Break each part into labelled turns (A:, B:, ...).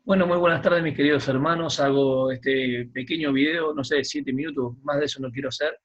A: Bueno, muy buenas tardes, mis queridos hermanos. Hago este pequeño video, no sé, 7 minutos, más de eso no quiero hacer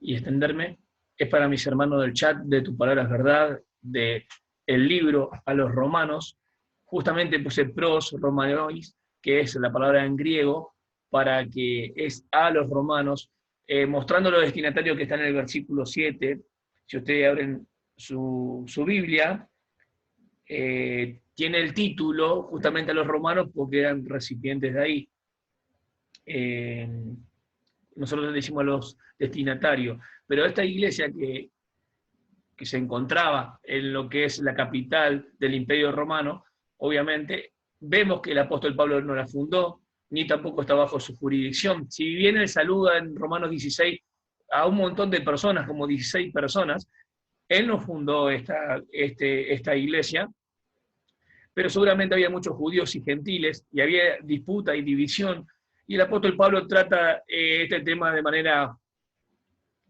A: y extenderme. Es para mis hermanos del chat de Tu Palabra es Verdad, de el libro a los romanos. Justamente puse pros romanois, que es la palabra en griego, para que es a los romanos, mostrando los destinatarios que están en el versículo 7. Si ustedes abren su Biblia, tiene el título justamente a los romanos porque eran recipientes de ahí. Eh, Nosotros le decimos a los destinatarios, pero esta iglesia que se encontraba en lo que es la capital del Imperio Romano, obviamente vemos que el apóstol Pablo no la fundó, ni tampoco está bajo su jurisdicción. Si bien él saluda en Romanos 16 a un montón de personas, como 16 personas, él no fundó esta iglesia, pero seguramente había muchos judíos y gentiles, y había disputa y división, y el apóstol Pablo trata este tema de manera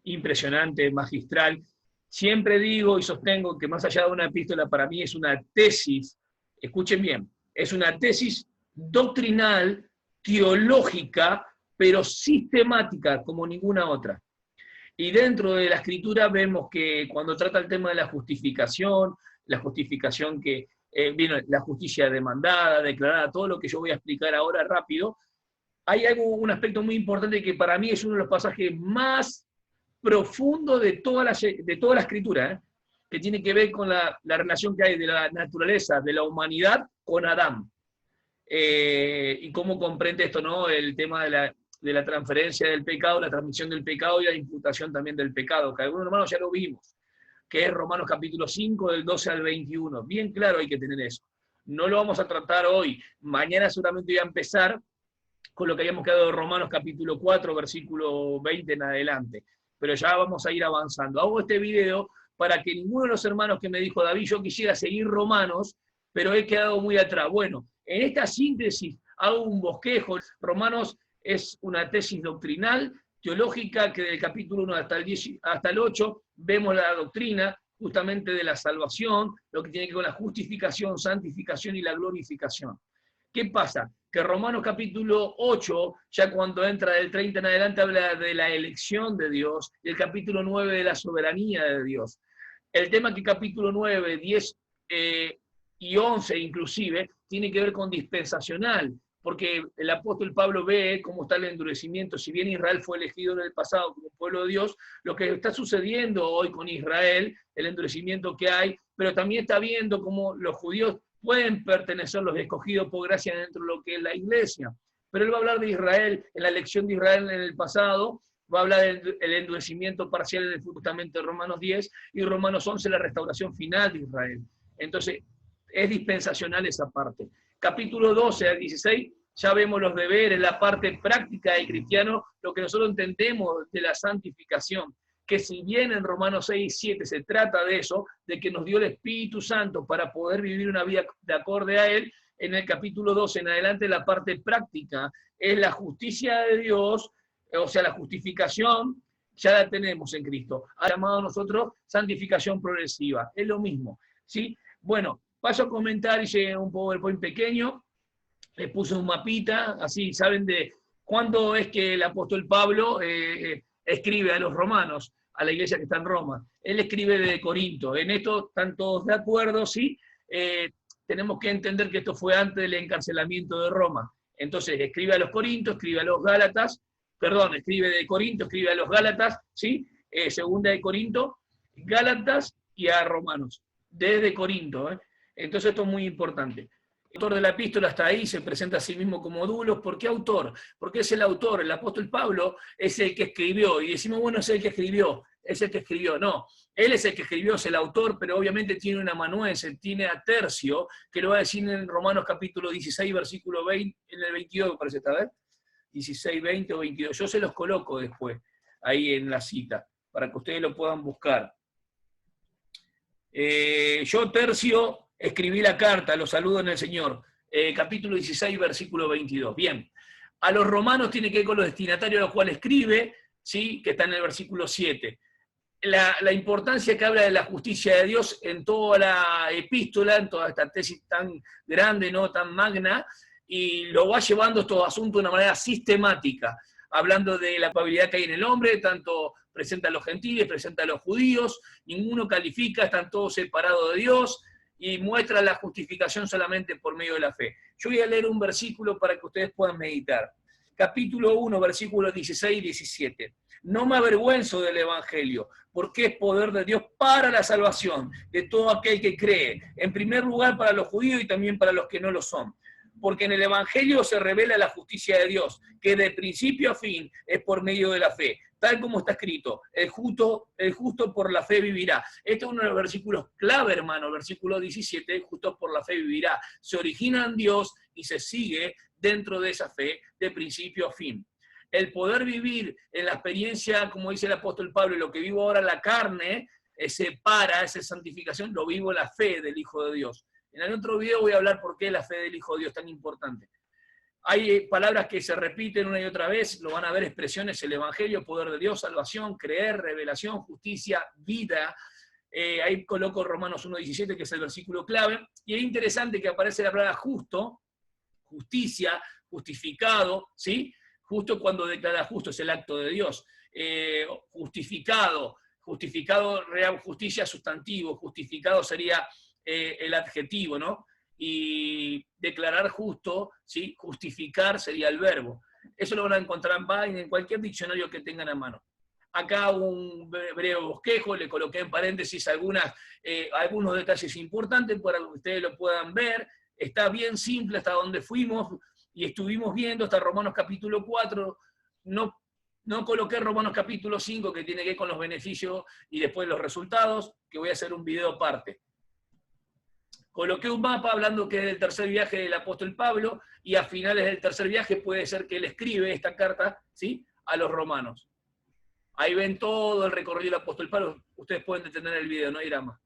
A: impresionante, magistral. Siempre digo y sostengo que más allá de una epístola, para mí es una tesis, escuchen bien, es una tesis doctrinal, teológica, pero sistemática como ninguna otra. Y dentro de la escritura vemos que cuando trata el tema de la justificación que viene, la justicia demandada, declarada, todo lo que yo voy a explicar ahora rápido, hay un aspecto muy importante que para mí es uno de los pasajes más profundos de toda la escritura, que tiene que ver con la relación que hay de la naturaleza, de la humanidad con Adán. Y cómo comprende esto, ¿no? El tema de la transferencia del pecado, la transmisión del pecado y la imputación también del pecado, que algunos hermanos ya lo vimos, que es Romanos capítulo 5, del 12 al 21. Bien claro hay que tener eso. No lo vamos a tratar hoy. Mañana seguramente voy a empezar con lo que habíamos quedado de Romanos capítulo 4, versículo 20 en adelante. Pero ya vamos a ir avanzando. Hago este video para que ninguno de los hermanos que me dijo, David, yo quisiera seguir Romanos, pero he quedado muy atrás. Bueno, en esta síntesis hago un bosquejo. Romanos es una tesis doctrinal, teológica, que del capítulo 1 hasta el 8 vemos la doctrina justamente de la salvación, lo que tiene que ver con la justificación, santificación y la glorificación. ¿Qué pasa? Que Romanos capítulo 8, ya cuando entra del 30 en adelante, habla de la elección de Dios, y el capítulo 9 de la soberanía de Dios. El tema que capítulo 9, 10 y 11 inclusive, tiene que ver con dispensacional, porque el apóstol Pablo ve cómo está el endurecimiento. Si bien Israel fue elegido en el pasado como pueblo de Dios, lo que está sucediendo hoy con Israel, el endurecimiento que hay, pero también está viendo cómo los judíos pueden pertenecer, los escogidos por gracia dentro de lo que es la iglesia. Pero él va a hablar de Israel, en la elección de Israel en el pasado, va a hablar del endurecimiento parcial justamente de Romanos 10 y Romanos 11, la restauración final de Israel. Entonces, es dispensacional esa parte. Capítulo 12 al 16, ya vemos los deberes, la parte práctica del cristiano, lo que nosotros entendemos de la santificación, que si bien en Romanos 6 y 7 se trata de eso, de que nos dio el Espíritu Santo para poder vivir una vida de acorde a Él, en el capítulo 12 en adelante la parte práctica es la justicia de Dios, o sea, la justificación, ya la tenemos en Cristo. Ha llamado a nosotros santificación progresiva, es lo mismo, ¿sí? Bueno, paso a comentar, hice un PowerPoint pequeño, les puse un mapita, así saben de cuándo es que el apóstol Pablo escribe a los romanos, a la iglesia que está en Roma. Él escribe de Corinto. En esto están todos de acuerdo, ¿sí? Tenemos que entender que esto fue antes del encarcelamiento de Roma. Entonces, escribe a los Corintos, escribe a los Gálatas, perdón, escribe de Corinto, escribe a los Gálatas, ¿sí? Segunda de Corinto, Gálatas y a Romanos, desde Corinto, ¿eh? Entonces esto es muy importante. El autor de la epístola está ahí, se presenta a sí mismo como Dulos. ¿Por qué autor? Porque es el autor, el apóstol Pablo es el que escribió, y decimos, bueno, es el que escribió, es el que escribió. No, él es el que escribió, es el autor, pero obviamente tiene un amanuense, tiene a Tercio, que lo va a decir en Romanos capítulo 16, versículo 20, en el 22, me parece, ¿está bien? 16, 20 o 22. Yo se los coloco después, ahí en la cita, para que ustedes lo puedan buscar. Yo, Tercio, escribí la carta, los saludo en el Señor, capítulo 16, versículo 22. Bien, a los romanos tiene que ver con los destinatarios a los cuales escribe, ¿sí? Que está en el versículo 7. La importancia que habla de la justicia de Dios en toda la epístola, en toda esta tesis tan grande, no tan magna, y lo va llevando estos asuntos de una manera sistemática, hablando de la culpabilidad que hay en el hombre, tanto presenta a los gentiles, presenta a los judíos, ninguno califica, están todos separados de Dios, y muestra la justificación solamente por medio de la fe. Yo voy a leer un versículo para que ustedes puedan meditar. Capítulo 1, versículos 16 y 17. No me avergüenzo del Evangelio, porque es poder de Dios para la salvación de todo aquel que cree. En primer lugar para los judíos y también para los que no lo son. Porque en el Evangelio se revela la justicia de Dios, que de principio a fin es por medio de la fe. Tal como está escrito, el justo por la fe vivirá. Este es uno de los versículos clave, hermano, versículo 17, justo por la fe vivirá. Se origina en Dios y se sigue dentro de esa fe de principio a fin. El poder vivir en la experiencia, como dice el apóstol Pablo, lo que vivo ahora en la carne, esa santificación, lo vivo en la fe del Hijo de Dios. En el otro video voy a hablar por qué la fe del Hijo de Dios es tan importante. Hay palabras que se repiten una y otra vez, lo van a ver expresiones, el Evangelio, poder de Dios, salvación, creer, revelación, justicia, vida. Ahí coloco Romanos 1.17, que es el versículo clave, y es interesante que aparece la palabra justo, justicia, justificado, ¿sí? Justo cuando declara justo es el acto de Dios. Justificado, real, justicia, sustantivo, justificado sería el adjetivo, ¿no? Y declarar justo, ¿sí? Justificar sería el verbo. Eso lo van a encontrar en cualquier diccionario que tengan a mano. Acá un breve bosquejo, le coloqué en paréntesis algunos detalles importantes para que ustedes lo puedan ver. Está bien simple hasta donde fuimos y estuvimos viendo, hasta Romanos capítulo 4. No coloqué Romanos capítulo 5, que tiene que ver con los beneficios y después los resultados, que voy a hacer un video aparte. Coloqué un mapa hablando que es del tercer viaje del apóstol Pablo, y a finales del tercer viaje puede ser que él escribe esta carta, ¿sí?, a los romanos. Ahí ven todo el recorrido del apóstol Pablo. Ustedes pueden detener el video, no irá más.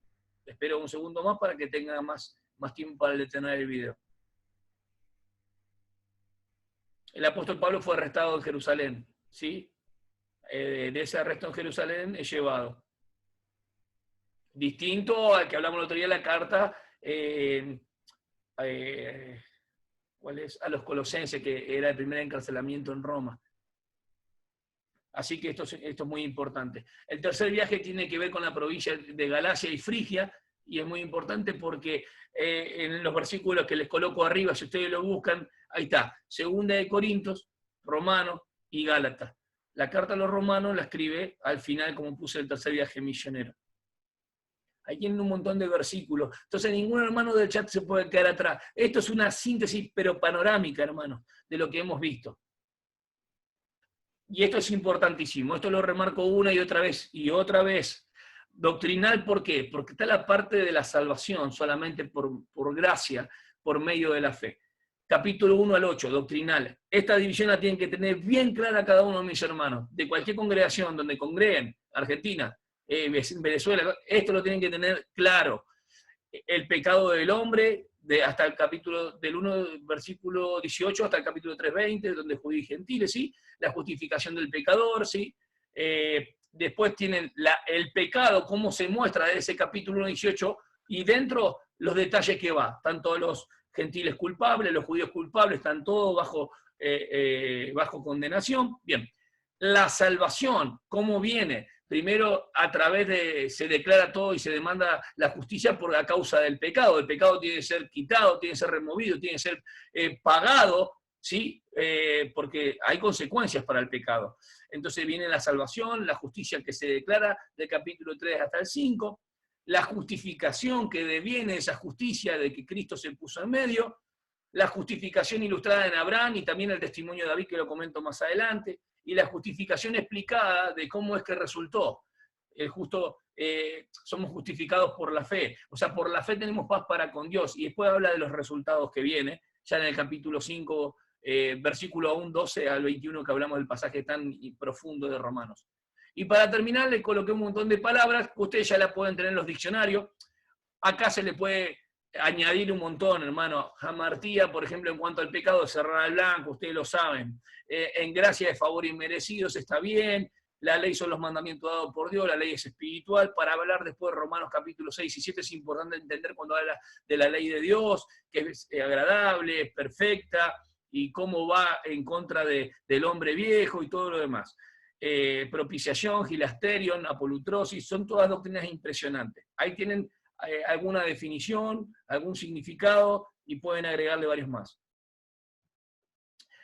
A: Espero un segundo más para que tenga más tiempo para detener el video. El apóstol Pablo fue arrestado en Jerusalén, ¿sí? De ese arresto en Jerusalén es llevado. Distinto al que hablamos el otro día de la carta, ¿cuál es? A los colosenses, que era el primer encarcelamiento en Roma. Así que esto es muy importante. El tercer viaje tiene que ver con la provincia de Galacia y Frigia, y es muy importante porque en los versículos que les coloco arriba, si ustedes lo buscan, ahí está, Segunda de Corintios, Romanos y Gálatas. La carta a los romanos la escribe al final, como puse, el tercer viaje misionero. Ahí tienen un montón de versículos. Entonces ningún hermano del chat se puede quedar atrás. Esto es una síntesis, pero panorámica, hermano, de lo que hemos visto. Y esto es importantísimo. Esto lo remarco una y otra vez. Doctrinal, ¿por qué? Porque está la parte de la salvación solamente por gracia, por medio de la fe. Capítulo 1 al 8, doctrinal. Esta división la tienen que tener bien clara cada uno de mis hermanos. De cualquier congregación donde congreguen, Argentina, Venezuela, esto lo tienen que tener claro. El pecado del hombre, hasta el capítulo del 1, versículo 18, hasta el capítulo 3:20, donde judíos y gentiles, ¿sí? La justificación del pecador, ¿sí? Después tienen el pecado, cómo se muestra de ese capítulo 1:18, y dentro los detalles que va, tanto los gentiles culpables, los judíos culpables, están todos bajo condenación. Bien, la salvación, ¿cómo viene? Primero, se declara todo y se demanda la justicia por la causa del pecado. El pecado tiene que ser quitado, tiene que ser removido, tiene que ser pagado, ¿sí? Porque hay consecuencias para el pecado. Entonces viene la salvación, la justicia que se declara del capítulo 3 hasta el 5, la justificación que deviene de esa justicia de que Cristo se puso en medio, la justificación ilustrada en Abraham y también el testimonio de David, que lo comento más adelante, y la justificación explicada de cómo es que resultó. Somos justificados por la fe. O sea, por la fe tenemos paz para con Dios. Y después habla de los resultados que viene, ya en el capítulo 5, versículo 12 al 21, que hablamos del pasaje tan profundo de Romanos. Y para terminar, le coloqué un montón de palabras, que ustedes ya las pueden tener en los diccionarios. Acá se le puede añadir un montón, hermano. Hamartía, por ejemplo, en cuanto al pecado, cerrar al blanco, ustedes lo saben. En gracia de favor inmerecidos está bien. la ley son los mandamientos dados por Dios, la ley es espiritual, para hablar después de Romanos capítulo 6 y 7 es importante entender cuando habla de la ley de Dios, que es agradable, es perfecta, y cómo va en contra del hombre viejo y todo lo demás. Propiciación, gilasterion, apolutrosis, son todas doctrinas impresionantes. Ahí tienen alguna definición, algún significado, y pueden agregarle varios más.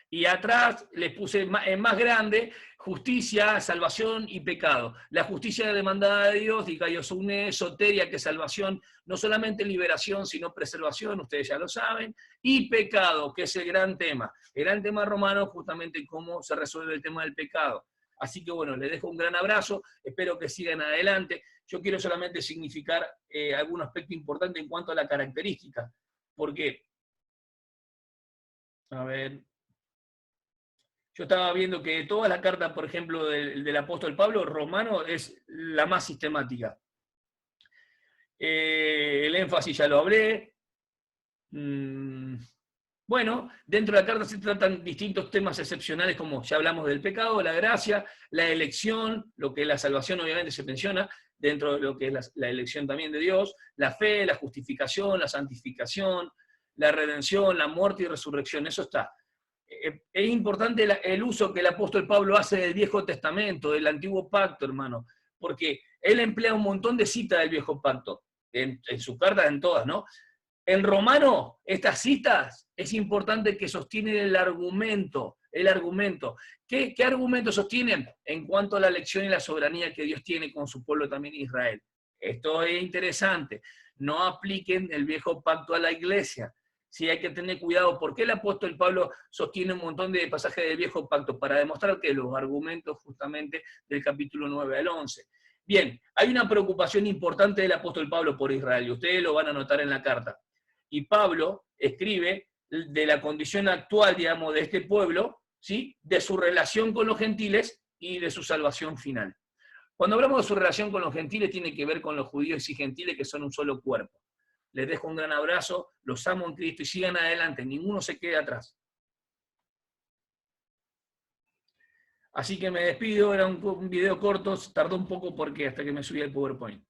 A: Y atrás les puse en más grande, justicia, salvación y pecado. La justicia demandada de Dios, dikaiosune, soteria, que es salvación, no solamente liberación, sino preservación, ustedes ya lo saben, y pecado, que es el gran tema. El gran tema romano, justamente cómo se resuelve el tema del pecado. Así que bueno, les dejo un gran abrazo, espero que sigan adelante. Yo quiero solamente significar algún aspecto importante en cuanto a la característica, porque, a ver... Yo estaba viendo que toda la carta, por ejemplo, del apóstol Pablo, Romano, es la más sistemática. El énfasis ya lo hablé. Bueno, dentro de la carta se tratan distintos temas excepcionales, como ya hablamos del pecado, la gracia, la elección, lo que es la salvación obviamente se menciona, dentro de lo que es la elección también de Dios, la fe, la justificación, la santificación, la redención, la muerte y resurrección, eso está. Es importante el uso que el apóstol Pablo hace del Viejo Testamento, del Antiguo Pacto, hermano, porque él emplea un montón de citas del Viejo Pacto, en sus cartas, en todas, ¿no? En Romano, estas citas, es importante que sostienen el argumento. ¿Qué argumento sostienen? En cuanto a la elección y la soberanía que Dios tiene con su pueblo también Israel. Esto es interesante. No apliquen el Viejo Pacto a la iglesia. Sí, hay que tener cuidado. ¿Por qué el apóstol Pablo sostiene un montón de pasajes del Viejo Pacto? Para demostrar que los argumentos justamente del capítulo 9 al 11. Bien, hay una preocupación importante del apóstol Pablo por Israel, y ustedes lo van a notar en la carta. Y Pablo escribe de la condición actual, digamos, de este pueblo, ¿sí? De su relación con los gentiles y de su salvación final. Cuando hablamos de su relación con los gentiles, tiene que ver con los judíos y gentiles, que son un solo cuerpo. Les dejo un gran abrazo, los amo en Cristo y sigan adelante, ninguno se quede atrás. Así que me despido, era un video corto, tardó un poco porque hasta que me subí al PowerPoint.